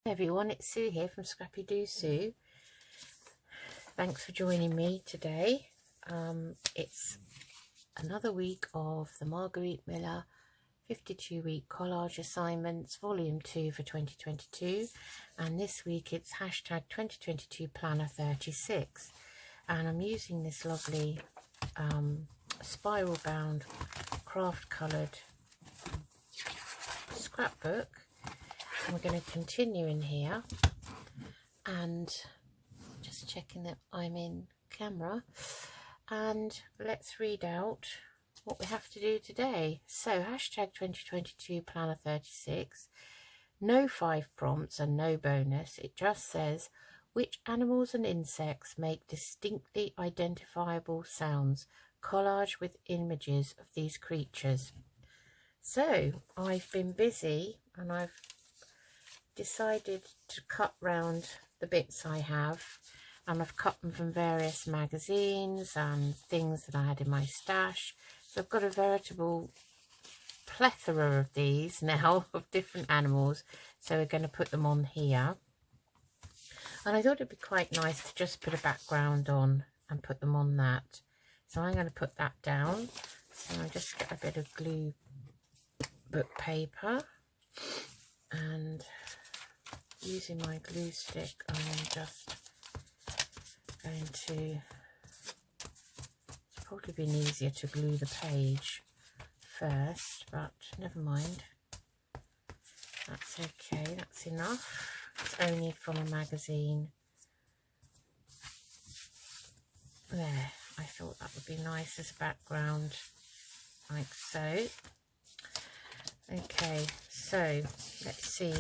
Hey everyone, it's Sue here from Scrappy Doo Sue. Thanks for joining me today. It's another week of the Margarete Miller 52-week collage assignments, volume 2 for 2022, and this week it's hashtag 2022 planner 36, and I'm using this lovely spiral bound craft coloured scrapbook. We're going to continue in here and just checking that I'm in camera, and let's read out what we have to do today. So hashtag 2022 planner 36, no 5 prompts and no bonus. It just says which animals and insects make distinctly identifiable sounds, collage with images of these creatures. So I've been busy and I've decided to cut round the bits I have, and I've cut them from various magazines and things that I had in my stash. So I've got a veritable plethora of these now of different animals, so we're going to put them on here. And I thought it'd be quite nice to just put a background on and put them on that. So I'm going to put that down. So I'll just get a bit of glue book paper, and using my glue stick, I'm just going to, it's probably been easier to glue the page first, but never mind, that's okay, that's enough. It's only from a magazine. There, I thought that would be nice as a background, like so. Okay, so let's see.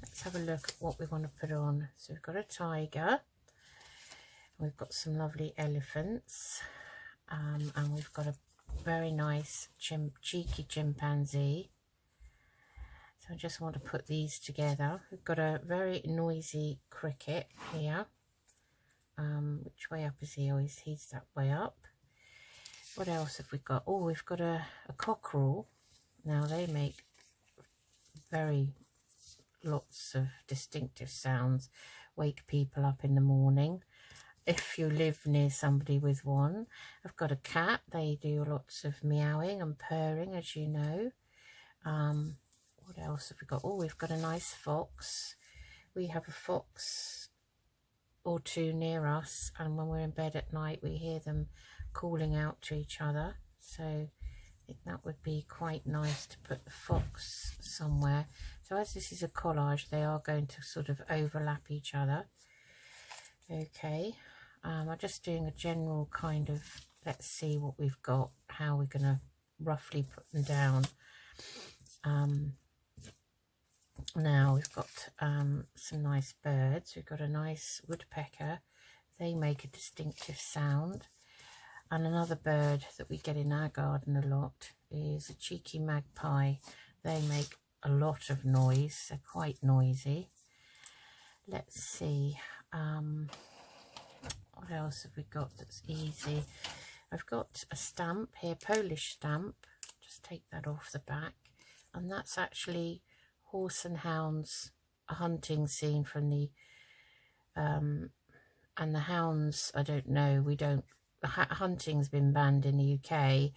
Let's have a look at what we want to put on. So we've got a tiger, we've got some lovely elephants, and we've got a very nice cheeky chimpanzee. So I just want to put these together. We've got a very noisy cricket here. Which way up is he? Oh, he's that way up. What else have we got? Oh, we've got a cockerel. Now they make lots of distinctive sounds, wake people up in the morning if you live near somebody with one. I've got a cat. They do lots of meowing and purring, as you know. What else have we got? Oh, we've got a nice fox. We have a fox or two near us, and when we're in bed at night we hear them calling out to each other, so I think that would be quite nice to put the fox somewhere. So as this is a collage, they are going to sort of overlap each other. Okay, I'm just doing a general kind of, let's see what we've got, how we're going to roughly put them down. Now we've got some nice birds. We've got a nice woodpecker. They make a distinctive sound. And another bird that we get in our garden a lot is a cheeky magpie. They make a lot of noise. They're quite noisy. Let's see. What else have we got that's easy? I've got a stamp here, Polish stamp. Just take that off the back. And that's actually horse and hounds, a hunting scene from the... and the hounds, I don't know, we don't... Hunting's been banned in the UK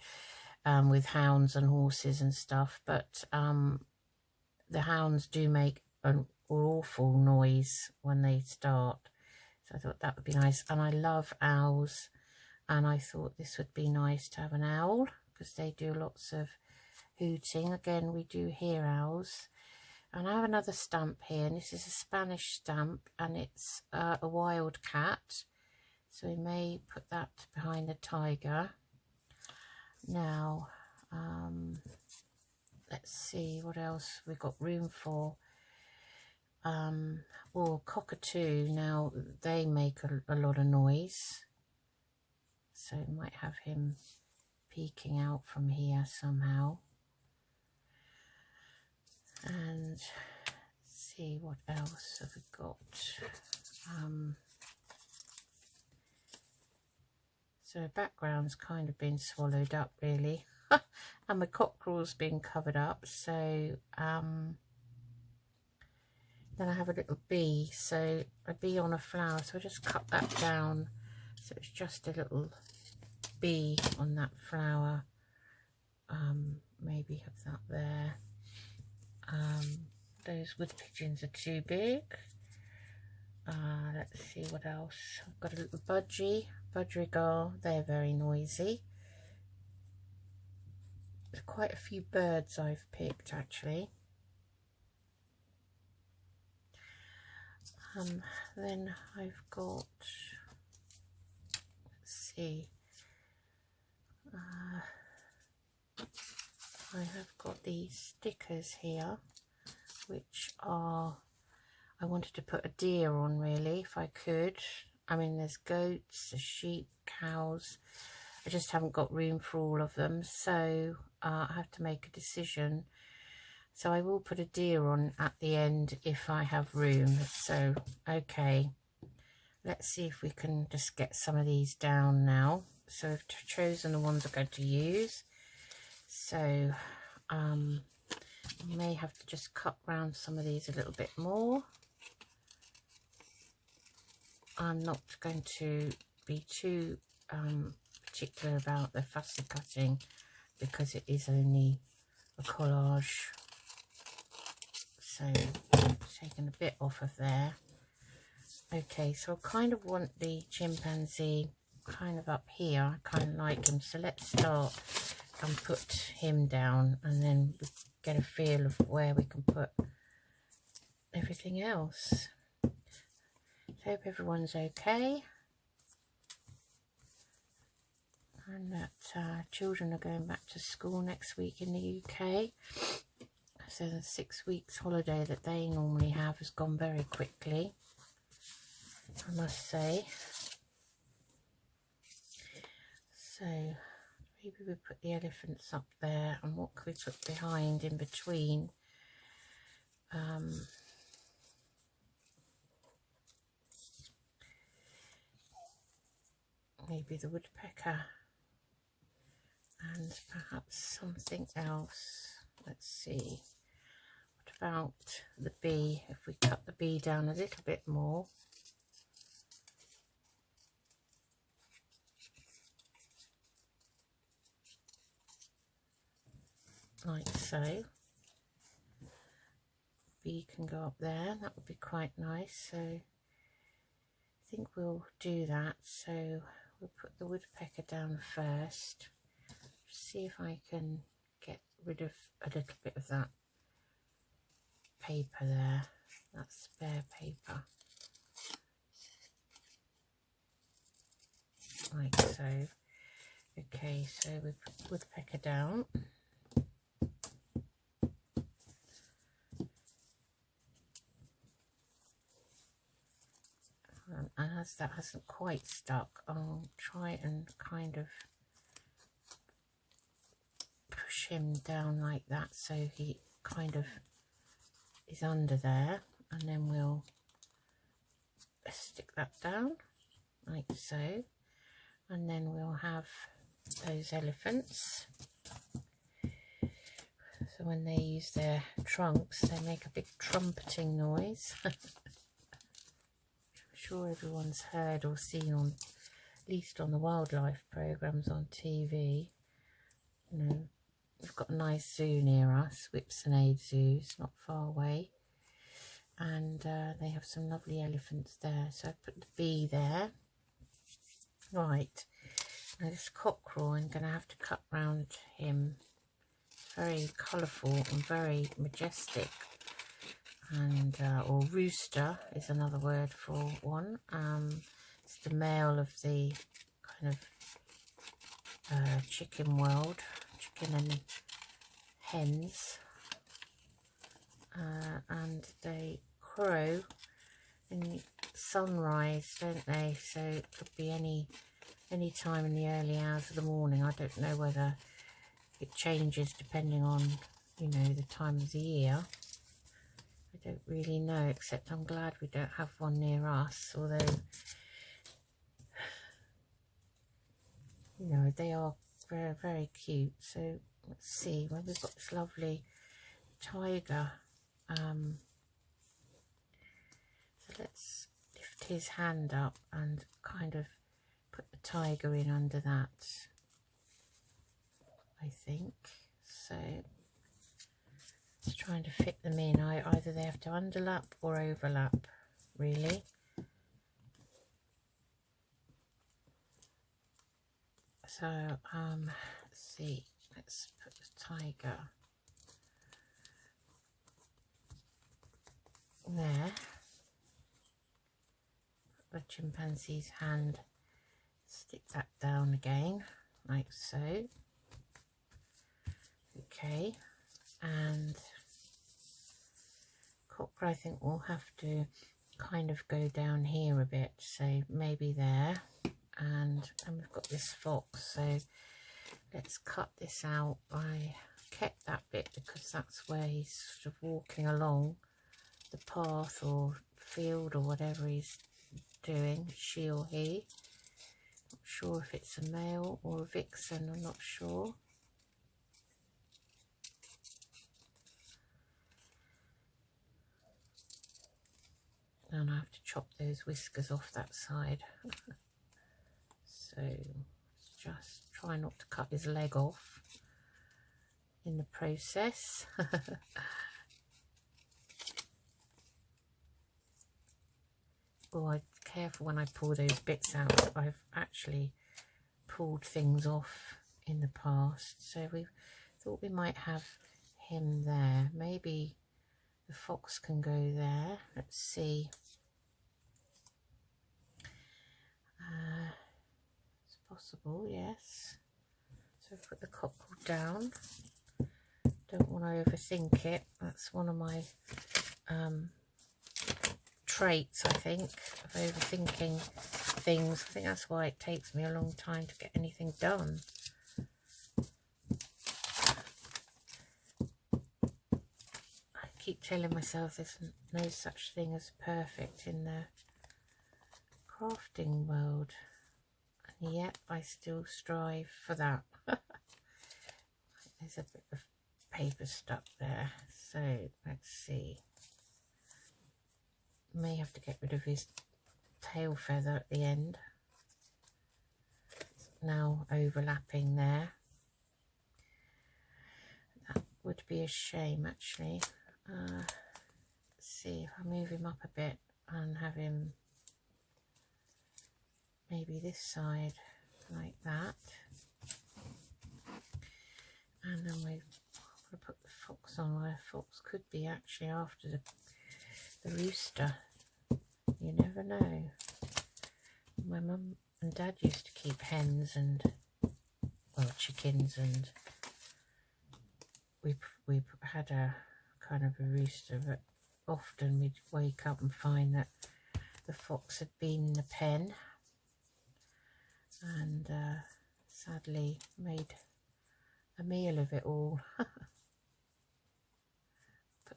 with hounds and horses and stuff, but the hounds do make an awful noise when they start, so I thought that would be nice. And I love owls, and I thought this would be nice to have an owl because they do lots of hooting. Again, we do hear owls. And I have another stamp here, and this is a Spanish stamp, and it's a wild cat. So we may put that behind the tiger. Now, let's see what else we've got room for. Well, cockatoo, now they make a lot of noise. So we might have him peeking out from here somehow. And let's see what else have we got. So background's kind of been swallowed up really, and my cockerel's been covered up. So then I have a little bee, so a bee on a flower, so I just cut that down so it's just a little bee on that flower. Maybe have that there. Those wood pigeons are too big. Let's see what else. I've got a little budgerigar, they're very noisy. There's quite a few birds I've picked actually. Then I've got, let's see, I have got these stickers here, which are, I wanted to put a deer on really, if I could. I mean, there's goats, there's sheep, cows. I just haven't got room for all of them, so I have to make a decision. So I will put a deer on at the end if I have room. So, okay, let's see if we can just get some of these down now. So I've chosen the ones I'm going to use. So you may have to just cut round some of these a little bit more. I'm not going to be too particular about the fussy cutting because it is only a collage. So taking a bit off of there. Okay, so I kind of want the chimpanzee kind of up here. I kind of like him, so let's start and put him down, and then we get a feel of where we can put everything else. So hope everyone's okay, and that children are going back to school next week in the UK. So the 6 weeks holiday that they normally have has gone very quickly, I must say. So maybe we put the elephants up there, and what can we put behind in between? Maybe the woodpecker and perhaps something else. Let's see. What about the bee? If we cut the bee down a little bit more. Like so. Bee can go up there, that would be quite nice. So I think we'll do that. So we'll put the woodpecker down first. See if I can get rid of a little bit of that paper there, that spare paper, like so. Okay, so we put woodpecker down. And as that hasn't quite stuck, I'll try and kind of push him down like that so he kind of is under there, and then we'll stick that down like so, and then we'll have those elephants. So when they use their trunks, they make a big trumpeting noise. I'm sure everyone's heard or seen, on at least on the wildlife programs on TV. You know, we've got a nice zoo near us, Whipsonade Zoo, it's not far away, and they have some lovely elephants there. So I put the bee there. Right, now this cockerel, I'm going to have to cut round him. It's very colourful and very majestic, and or rooster is another word for one. It's the male of the kind of chicken world, chicken and hens, and they crow in sunrise, don't they? So it could be any time in the early hours of the morning. I don't know whether it changes depending on, you know, the time of the year. I don't really know, except I'm glad we don't have one near us, although, you know, they are very, very cute. So let's see, well, we've got this lovely tiger his hand up and kind of put the tiger in under that, I think. So it's trying to fit them in. Either they have to underlap or overlap, really. So let's see, let's put the tiger there, the chimpanzee's hand, stick that down again like so. Okay, and Cocker, I think we'll have to kind of go down here a bit, so maybe there. And we've got this fox, so let's cut this out. I kept that bit because that's where he's sort of walking along the path or field or whatever he's doing, she or he. Not sure if it's a male or a vixen, I'm not sure. And I have to chop those whiskers off that side. So just try not to cut his leg off in the process. Oh, I'm careful when I pull those bits out. I've actually pulled things off in the past. So we thought we might have him there. Maybe the fox can go there. Let's see. Possible, yes. So put the cockerel down. Don't want to overthink it. That's one of my traits, I think, of overthinking things. I think that's why it takes me a long time to get anything done. I keep telling myself there's no such thing as perfect in the crafting world. Yet I still strive for that. There's a bit of paper stuck there, so let's see. May have to get rid of his tail feather at the end. It's now overlapping there. That would be a shame, actually. Let's see if I move him up a bit and have him maybe this side like that, and then we're going to put the fox on where the fox could be actually after the rooster. You never know. My mum and dad used to keep hens and, well, chickens, and we had a kind of a rooster, but often we'd wake up and find that the fox had been in the pen and sadly made a meal of it all. Put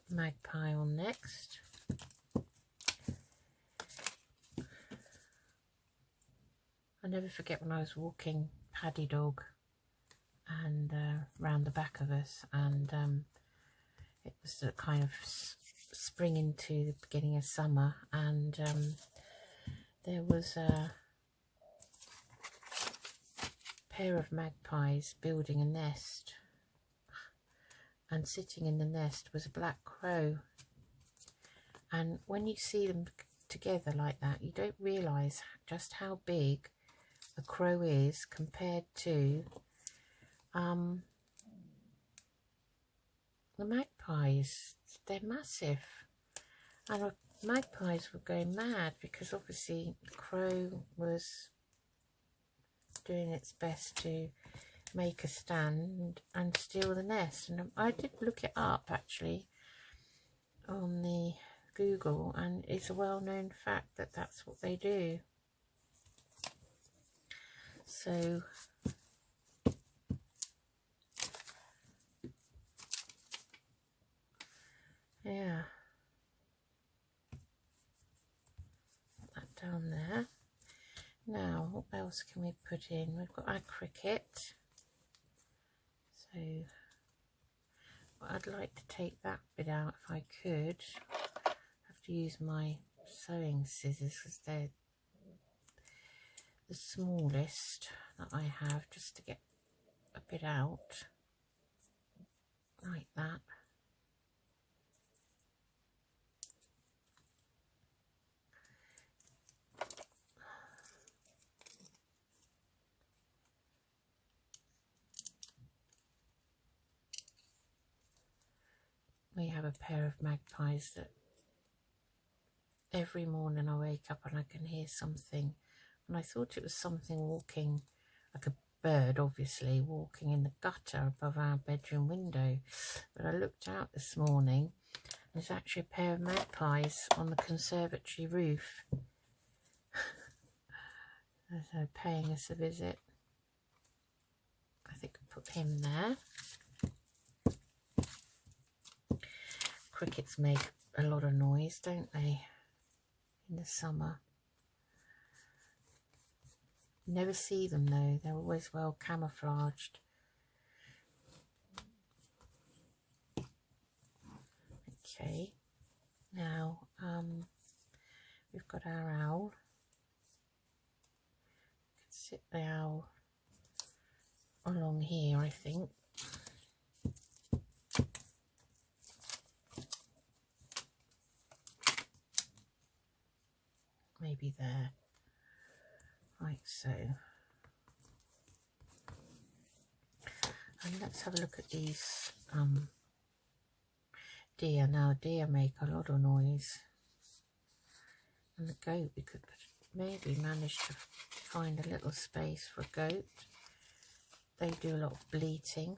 the magpie on next. I never forget when I was walking Paddy Dog and round the back of us, and it was the kind of spring into the beginning of summer, and there was a pair of magpies building a nest, and sitting in the nest was a black crow. And when you see them together like that, you don't realise just how big a crow is compared to the magpies. They're massive, and the magpies were going mad because obviously the crow was doing its best to make a stand and steal the nest. And I did look it up actually on the Google, and it's a well-known fact that that's what they do. So yeah, put that down there. Now, what else can we put in? We've got our cricket. So I'd like to take that bit out if I could. I have to use my sewing scissors because they're the smallest that I have, just to get a bit out like that. We have a pair of magpies that every morning I wake up and I can hear something, and I thought it was something walking, like a bird obviously, walking in the gutter above our bedroom window. But I looked out this morning and there's actually a pair of magpies on the conservatory roof. So paying us a visit. I think I'll put him there. Crickets make a lot of noise, don't they, in the summer? Never see them though, they're always well camouflaged. Okay, now we've got our owl. We can sit the owl along here, I think. Maybe there, like so. And let's have a look at these deer. Now deer make a lot of noise, and the goat, we could maybe manage to find a little space for a goat. They do a lot of bleating,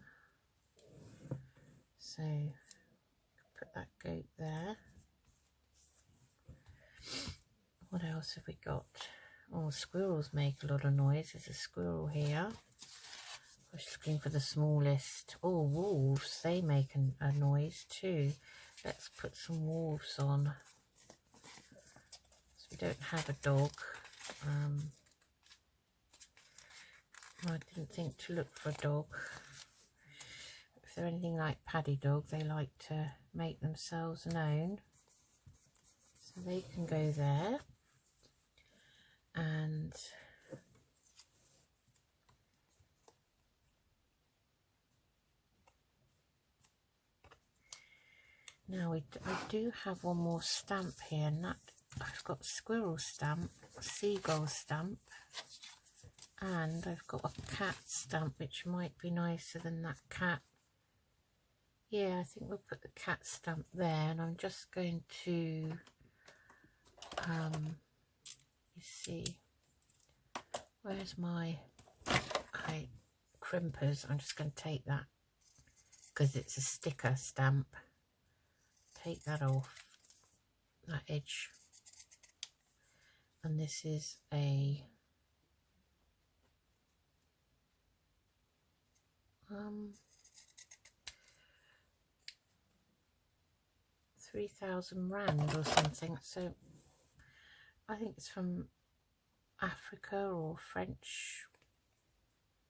so put that goat there. What else have we got? Oh, squirrels make a lot of noise. There's a squirrel here. I was looking for the smallest. Oh, wolves, they make a noise too. Let's put some wolves on. So we don't have a dog. I didn't think to look for a dog. If they're anything like Paddy Dog, they like to make themselves known. So they can go there. And now I do have one more stamp here, and that I've got squirrel stamp, seagull stamp, and I've got a cat stamp, which might be nicer than that cat. Yeah, I think we'll put the cat stamp there, and I'm just going to you see, where's my crimpers? I'm just going to take that because it's a sticker stamp. Take that off, that edge. And this is a 3,000 rand or something. So I think it's from Africa or French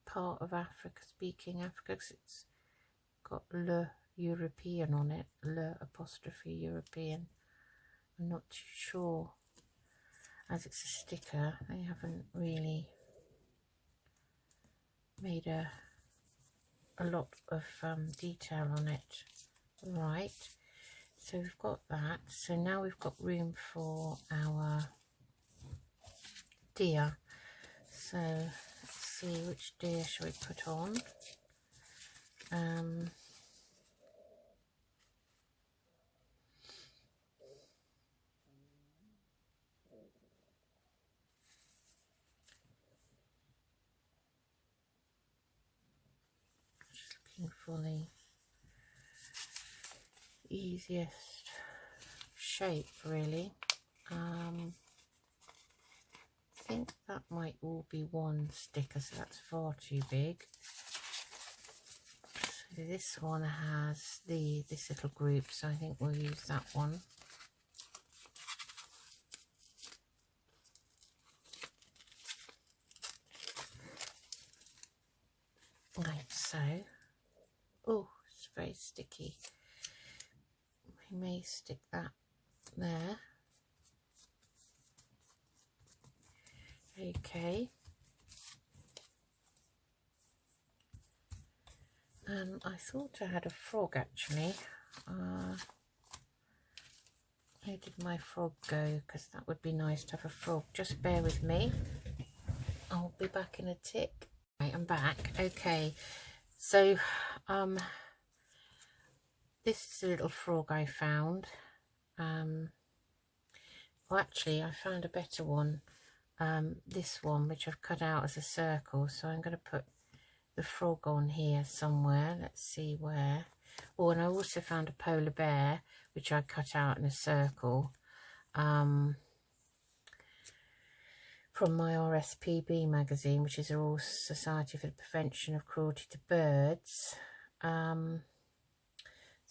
part of Africa, speaking Africa, because it's got Le European on it, Le apostrophe European. I'm not too sure, as it's a sticker. They haven't really made a lot of detail on it. Right, so we've got that. So now we've got room for our deer. So let's see, which deer shall we put on? Just looking for the easiest shape, really. I think that might all be one sticker, so that's far too big. So this one has this little group, so I think we'll use that one. Like so. Oh, it's very sticky. We may stick that there. Okay. I thought I had a frog actually. Where did my frog go? Because that would be nice to have a frog. Just bear with me. I'll be back in a tick. Right, I'm back. Okay. So, this is a little frog I found. Well, actually, I found a better one. This one, which I've cut out as a circle. So I'm going to put the frog on here somewhere. Let's see where. Oh, and I also found a polar bear, which I cut out in a circle. From my RSPB magazine, which is the Royal Society for the Prevention of Cruelty to Birds. So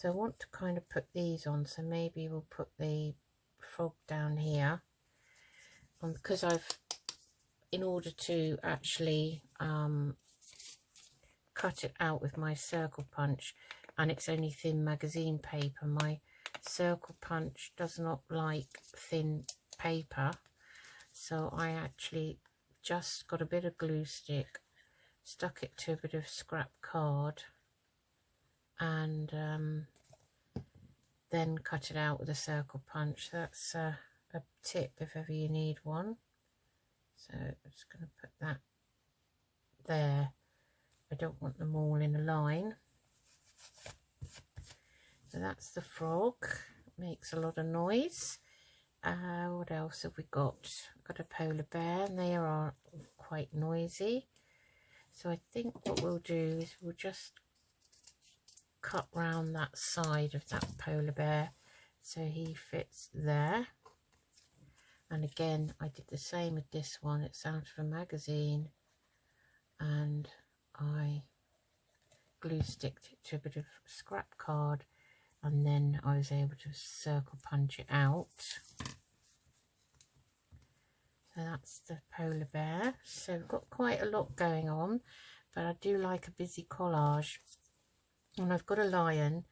I want to kind of put these on, so maybe we'll put the frog down here. Because in order to actually cut it out with my circle punch, and it's only thin magazine paper, my circle punch does not like thin paper, so I actually just got a bit of glue stick, stuck it to a bit of scrap card, and then cut it out with a circle punch. That's a tip if ever you need one. So I'm just going to put that there. I don't want them all in a line. So that's the frog. It makes a lot of noise. What else have we got? We've got a polar bear, and they are quite noisy. So I think what we'll do is we'll just cut round that side of that polar bear so he fits there. And again, I did the same with this one. It's out of a magazine, and I glue sticked it to a bit of scrap card, and then I was able to circle punch it out. So that's the polar bear. So we've got quite a lot going on, but I do like a busy collage. And I've got a lion,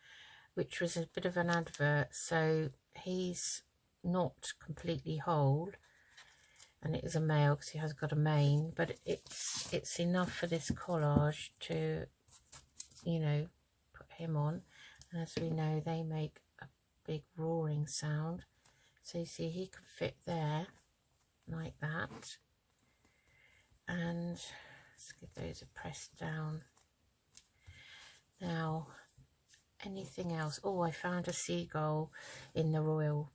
which was a bit of an advert, so he's not completely whole, and it is a male because he has got a mane, but it's enough for this collage to, you know, put him on. And as we know, they make a big roaring sound, so you see he could fit there like that. And let's give those a press down. Now, anything else? Oh, I found a seagull in the Royal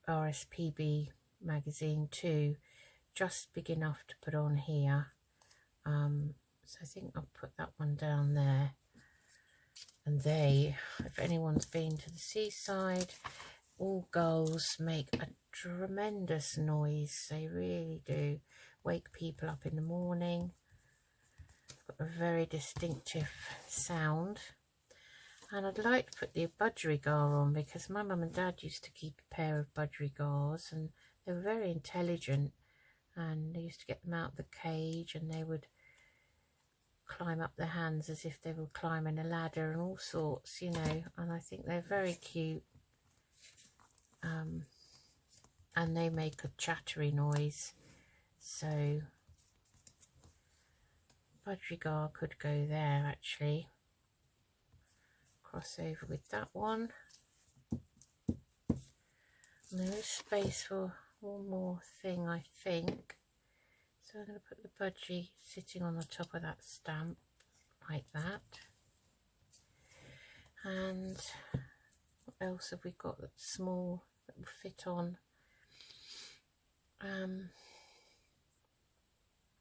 RSPB magazine too, just big enough to put on here. So I think I'll put that one down there. And they, if anyone's been to the seaside, all gulls make a tremendous noise. They really do wake people up in the morning. Got a very distinctive sound. And I'd like to put the budgerigar on, because my mum and dad used to keep a pair of budgerigars, and they were very intelligent, and they used to get them out of the cage, and they would climb up their hands as if they were climbing a ladder and all sorts, you know, and I think they're very cute. And they make a chattery noise, so budgerigar could go there actually. Cross over with that one. And there is space for one more thing, I think. So I'm going to put the budgie sitting on the top of that stamp like that. And what else have we got that's small that will fit on?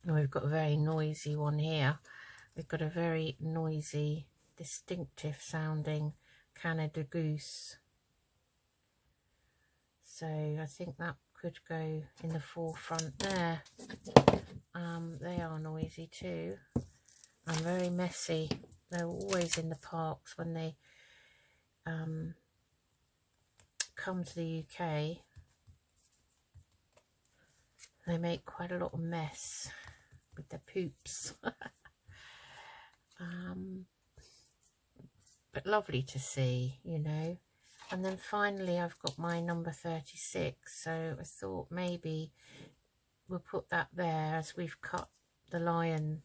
We've got a very noisy one here. We've got a very noisy, distinctive sounding Canada goose. So I think that could go in the forefront there. They are noisy too and very messy. They're always in the parks when they come to the UK. They make quite a lot of mess with their poops. But lovely to see, you know. And then finally I've got my number 36, so I thought maybe we'll put that there as we've cut the lion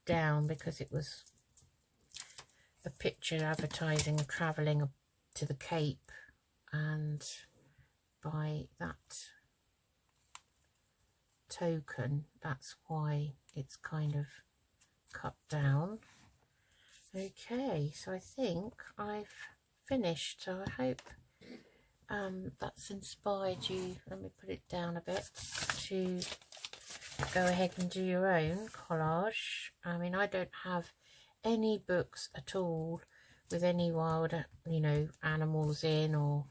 down, because it was a picture advertising travelling to the Cape, and by that token, that's why it's kind of cut down. Okay, so I think I've finished, so I hope that's inspired you. Let me put it down a bit, to go ahead and do your own collage. I mean, I don't have any books at all with any wild, you know, animals in or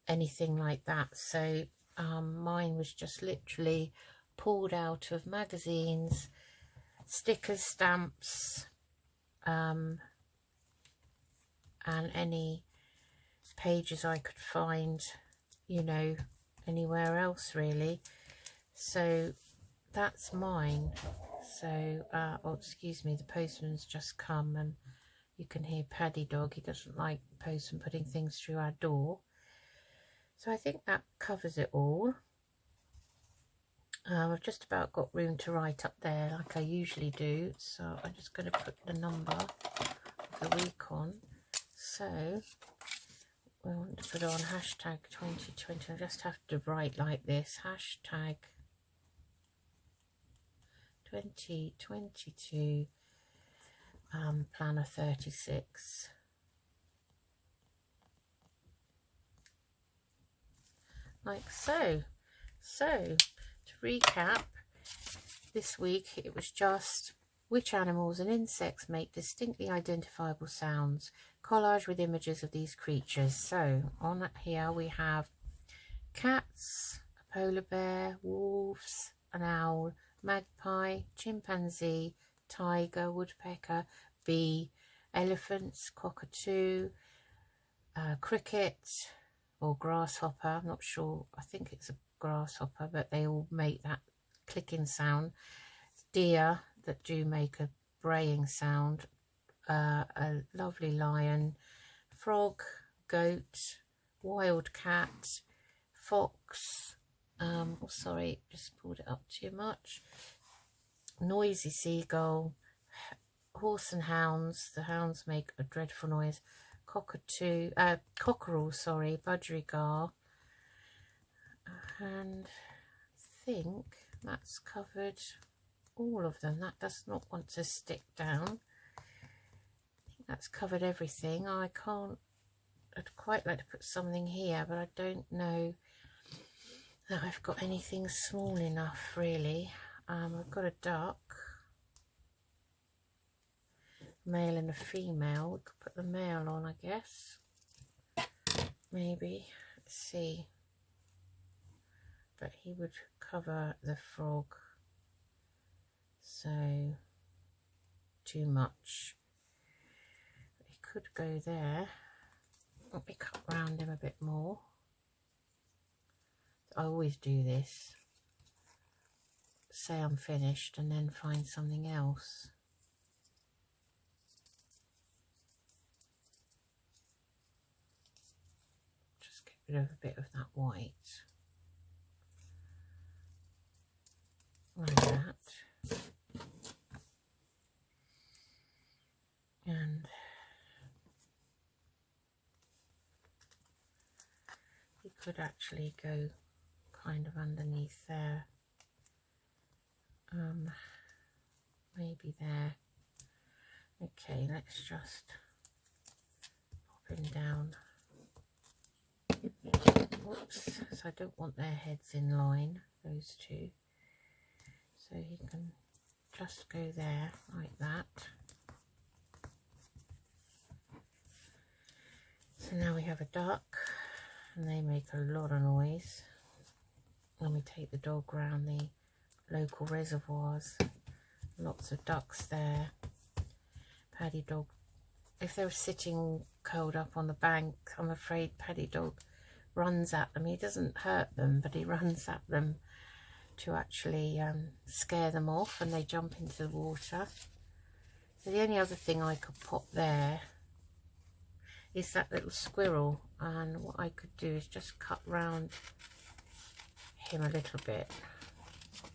anything like that, so mine was just literally pulled out of magazines, stickers, stamps, and any pages I could find, you know, anywhere else really. So that's mine. So oh, excuse me, the postman's just come, and you can hear Paddy Dog. He doesn't like the postman putting things through our door. So I think that covers it all. I've just about got room to write up there like I usually do, so I'm just going to put the number of the week on. So we want to put on hashtag 2020. I just have to write like this, hashtag 2022 planner 36. Like so. So to recap, this week it was just which animals and insects make distinctly identifiable sounds, collage with images of these creatures. So on here we have cats, a polar bear, wolves, an owl, magpie, chimpanzee, tiger, woodpecker, bee, elephants, cockatoo, cricket or grasshopper. I'm not sure, I think it's a grasshopper, but they all make that clicking sound. Deer that do make a braying sound, a lovely lion, frog, goat, wild cat, fox, oh sorry, just pulled it up too much, noisy seagull, horse and hounds, the hounds make a dreadful noise, cockatoo, cockerel, sorry, budgerigar, and I think that's covered all of them. That does not want to stick down. I think that's covered everything. I'd quite like to put something here, but I don't know that I've got anything small enough really. I've got a duck, male and a female. We could put the male on, I guess, maybe. Let's see, but he would cover the frog, so too much. He could go there. Let me cut round him a bit more. I always do this, say I'm finished and then find something else. Just get rid of a bit of that white, like that. And you could actually go kind of underneath there, maybe there. Okay, let's just pop him down. Whoops, so I don't want their heads in line, those two, so he can just go there like that. So now we have a duck, and they make a lot of noise. When we take the dog round the local reservoirs, lots of ducks there. Paddy Dog, if they're sitting all curled up on the bank, I'm afraid Paddy Dog runs at them. He doesn't hurt them, but he runs at them to actually scare them off, and they jump into the water. So the only other thing I could pop there is that little squirrel, and what I could do is just cut round him a little bit,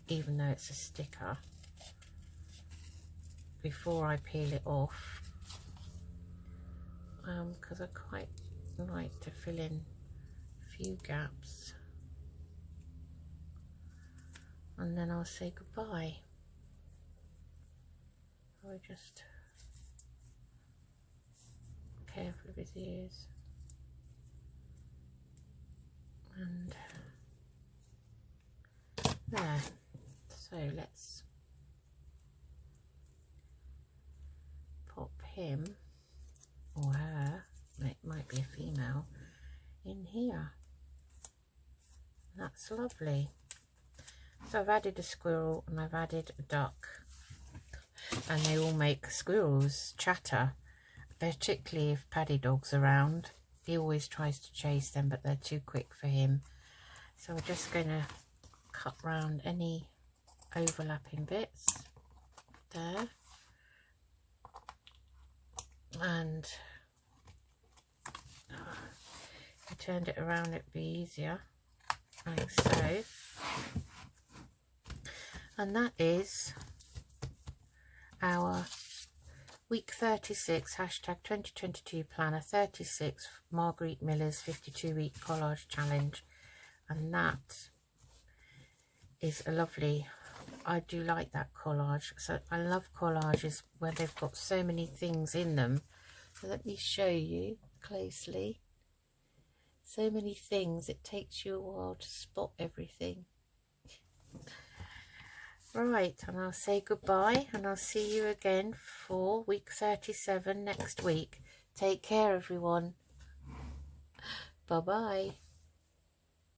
even though it's a sticker, before I peel it off, because I quite like to fill in a few gaps, and then I'll say goodbye. I'll just careful of his ears, and there. So let's pop him or her, it might be a female, in here. That's lovely. So I've added a squirrel and I've added a duck, and they all make squirrels chatter, particularly if Paddy Dog's around. He always tries to chase them, but they're too quick for him. So we're just going to cut round any overlapping bits there, and if I turned it around it'd be easier, like so. And that is our week 36 hashtag 2022 planner 36 Margarete Miller's 52-week collage challenge, and that is a lovely, I do like that collage. So I love collages where they've got so many things in them. So let me show you closely. So many things, it takes you a while to spot everything. Right, and I'll say goodbye, and I'll see you again for week 37 next week. Take care, everyone. Bye bye.